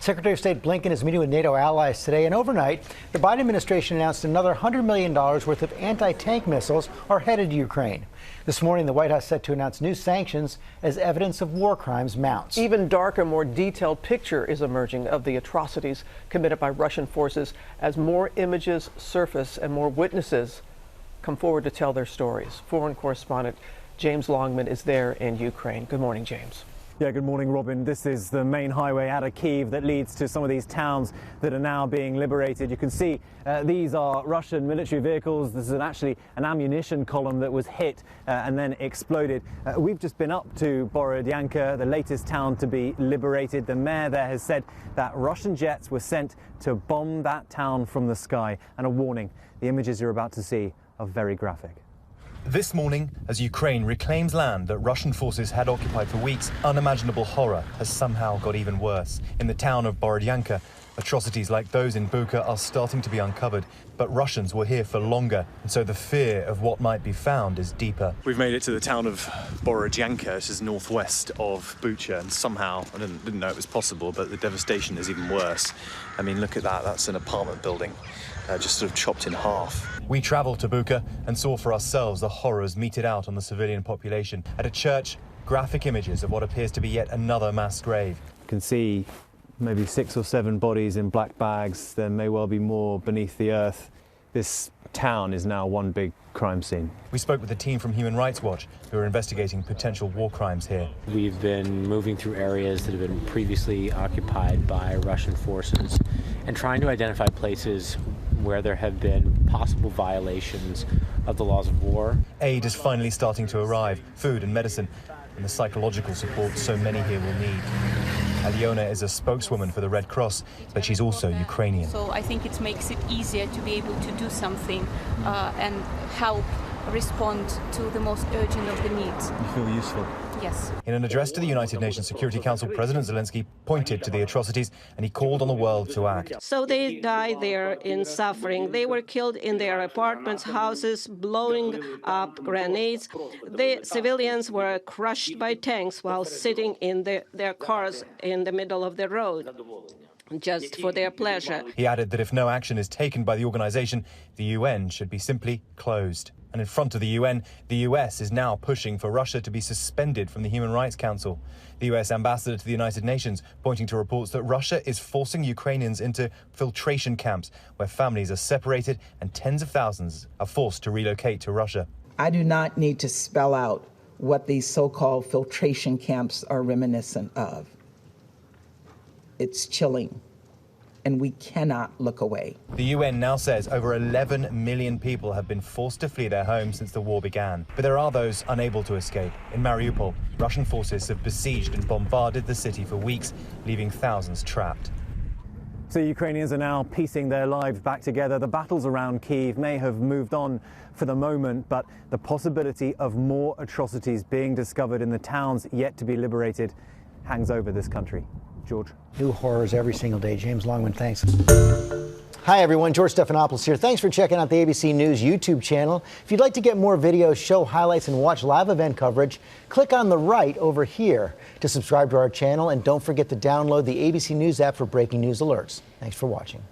Secretary of State Blinken is meeting with NATO allies today, and overnight, the Biden administration announced another $100 million worth of anti-tank missiles are headed to Ukraine. This morning, the White House set to announce new sanctions as evidence of war crimes mounts. Even darker, more detailed picture is emerging of the atrocities committed by Russian forces as more images surface and more witnesses come forward to tell their stories. Foreign correspondent James Longman is there in Ukraine. Good morning, James. Yeah, good morning, Robin. This is the main highway out of Kyiv that leads to some of these towns that are now being liberated. You can see these are Russian military vehicles. This is actually an ammunition column that was hit and then exploded. We've just been up to Borodyanka, the latest town to be liberated. The mayor there has said that Russian jets were sent to bomb that town from the sky. And a warning, the images you're about to see are very graphic. This morning, as Ukraine reclaims land that Russian forces had occupied for weeks, unimaginable horror has somehow got even worse. In the town of Borodyanka, atrocities like those in Bucha are starting to be uncovered, but Russians were here for longer, and so the fear of what might be found is deeper. We've made it to the town of Borodyanka. This is northwest of Bucha, and somehow, I didn't know it was possible, but the devastation is even worse. I mean, look at that, that's an apartment building, just sort of chopped in half. We travelled to Bucha and saw for ourselves the horrors meted out on the civilian population. At a church, graphic images of what appears to be yet another mass grave. You can see maybe 6 or 7 bodies in black bags. There may well be more beneath the earth. This town is now one big crime scene. We spoke with a team from Human Rights Watch who are investigating potential war crimes here. We've been moving through areas that have been previously occupied by Russian forces and trying to identify places where there have been possible violations of the laws of war. Aid is finally starting to arrive, food and medicine, and the psychological support so many here will need. Alyona is a spokeswoman for the Red Cross, but she's also Ukrainian. So I think it makes it easier to be able to do something and help respond to the most urgent of the needs. You feel useful? Yes. In an address to the United Nations Security Council, President Zelensky pointed to the atrocities and he called on the world to act. So they died there in suffering. They were killed in their apartments, houses, blowing up grenades. The civilians were crushed by tanks while sitting in their cars in the middle of the road, just for their pleasure. He added that if no action is taken by the organization, the UN should be simply closed. And in front of the UN, the US is now pushing for Russia to be suspended from the Human Rights Council. The US ambassador to the United Nations pointing to reports that Russia is forcing Ukrainians into filtration camps where families are separated and tens of thousands are forced to relocate to Russia. I do not need to spell out what these so-called filtration camps are reminiscent of. It's chilling, and we cannot look away. The UN now says over 11 million people have been forced to flee their homes since the war began. But there are those unable to escape. In Mariupol, Russian forces have besieged and bombarded the city for weeks, leaving thousands trapped. So Ukrainians are now piecing their lives back together. The battles around Kyiv may have moved on for the moment, but the possibility of more atrocities being discovered in the towns yet to be liberated hangs over this country. George. New horrors every single day. James Longman, thanks. Hi, everyone. George Stephanopoulos here. Thanks for checking out the ABC News YouTube channel. If you'd like to get more videos, show highlights, and watch live event coverage, click on the right over here to subscribe to our channel. And don't forget to download the ABC News app for breaking news alerts. Thanks for watching.